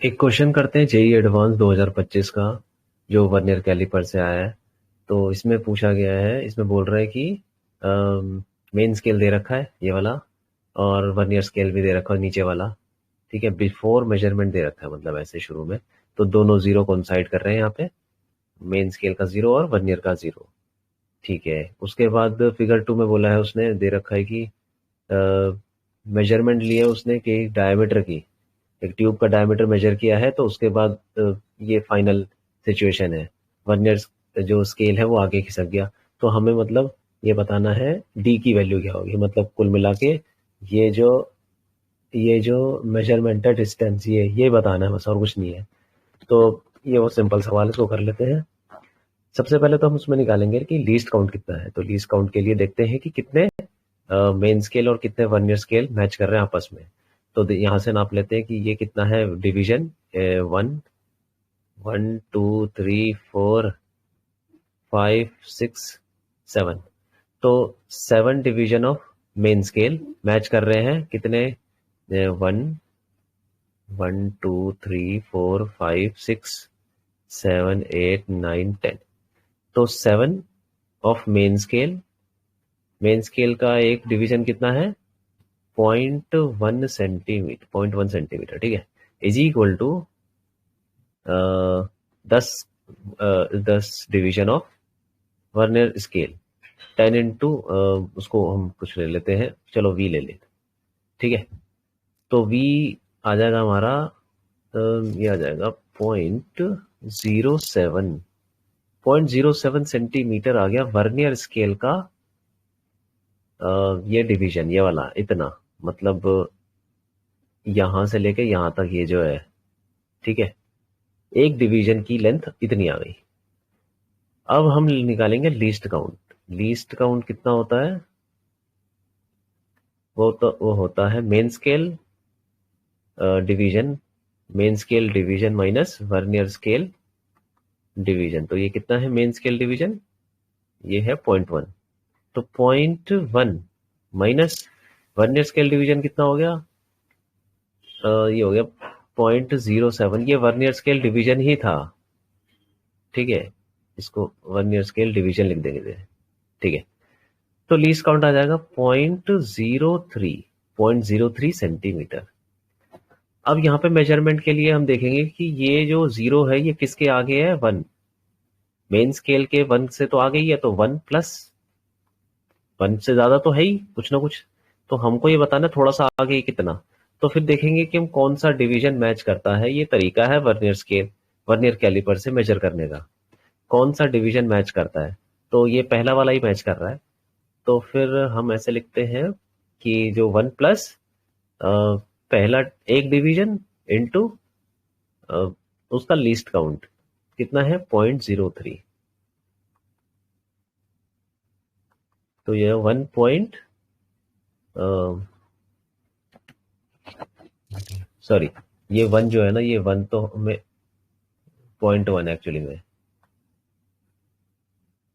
एक क्वेश्चन करते हैं जेई एडवांस 2025 का, जो वर्नियर कैलिपर से आया है। तो इसमें पूछा गया है, इसमें बोल रहा है कि मेन स्केल दे रखा है ये वाला, और वर्नियर स्केल भी दे रखा है नीचे वाला। ठीक है, बिफोर मेजरमेंट दे रखा है, मतलब ऐसे शुरू में। तो दोनों जीरो कोइंसाइड कर रहे हैं यहाँ पे, मेन स्केल का जीरो और वर्नियर का जीरो। ठीक है, उसके बाद फिगर 2 में बोला है, उसने दे रखा है कि मेजरमेंट लिए उसने कि डायमीटर की, एक ट्यूब का डायमीटर मेजर किया है। तो उसके बाद ये फाइनल सिचुएशन है, वर्नियर जो स्केल है वो आगे खिसक गया। तो हमें मतलब ये बताना है डी की वैल्यू क्या होगी, मतलब कुल मिला के ये जो ये जो मेजरमेंट है डिस्टेंस, ये बताना है बस, और कुछ नहीं है। तो ये वो सिंपल सवाल है, इसको कर लेते हैं। सबसे पहले तो हम उसमें निकालेंगे कि लीस्ट काउंट कितना है। तो लीस्ट काउंट के लिए देखते हैं कि कितने मेन स्केल और कितने वर्नियर स्केल मैच कर रहे हैं आपस में। तो यहाँ से नाप लेते हैं कि ये कितना है डिवीजन। 1 1 2 3 4 5 6 7। तो 7 division of main scale match कर रहे हैं कितने, 1 1 2 3 4 5 6 7 8 9 10। तो 7 ऑफ मेन स्केल का एक डिवीजन कितना है, 0.1 सेंटीमीटर, 0.1 सेंटीमीटर। ठीक है, is equal to 10 division of vernier scale, 10 into उसको हम कुछ ले लेते हैं, चलो वी ले लेते। ठीक है, तो वी आ जाएगा हमारा, ये आ जाएगा 0.07 आ गया वर्नियर स्केल का। ये डिवीजन, ये वाला इतना, मतलब यहां से लेके यहां तक ये जो है। ठीक है, एक डिवीजन की लेंथ इतनी आ गई। अब हम निकालेंगे लीस्ट काउंट। लीस्ट काउंट कितना होता है, वो होता है division main scale division minus vernier scale division. तो ये कितना है मेन स्केल डिवीजन, ये है 0.1। तो 0.1 माइनस वर्नियर स्केल डिवीजन कितना हो गया, ये हो गया 0.07। ये वर्नियर स्केल डिवीजन ही था। ठीक है, इसको वर्नियर स्केल डिवीजन लिख देंगे। ठीक है, तो लीस्ट काउंट आ जाएगा 0.03 सेंटीमीटर। अब यहाँ पे मेजरमेंट के लिए हम देखेंगे कि ये जो जीरो है ये किसके आगे है, 1। मेन स्केल के 1 से तो आगे ही है, तो 1 प्लस 1 से ज्यादा तो है ही कुछ ना कुछ। तो हमको ये बताना है थोड़ा सा आगे ही कितना। तो फिर देखेंगे कि हम कौन सा डिवीजन मैच करता है। ये तरीका है वर्नियर कैलिपर से मेजर करने का, कौन सा डिवीजन मैच करता है। तो ये पहला वाला ही मैच कर रहा है। तो फिर हम ऐसे लिखते हैं कि जो 1 प्लस पहला एक डिवीजन इंटू उसका लीस्ट काउंट कितना है, 0.03। तो ये 1 सॉरी, ये 1 जो है ना, ये 1 तो हमें 0.1 एक्चुअली में,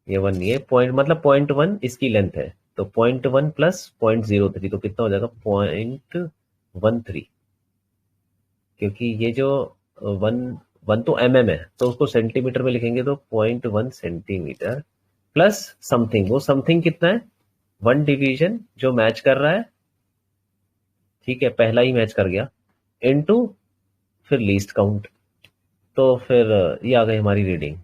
ये 1 नहीं है, पॉइंट मतलब 0.1 इसकी लेंथ है। तो 0.1 प्लस 0.03 तो कितना हो जाएगा, 0.13। क्योंकि ये जो 1 तो है, तो उसको सेंटीमीटर में लिखेंगे, तो 0.1 सेंटीमीटर प्लस समथिंग। वो समथिंग कितना है, 1 डिवीजन जो मैच कर रहा है। ठीक है, पहला ही मैच कर गया, इनटू फिर लीस्ट काउंट। तो फिर ये आ गई हमारी रीडिंग।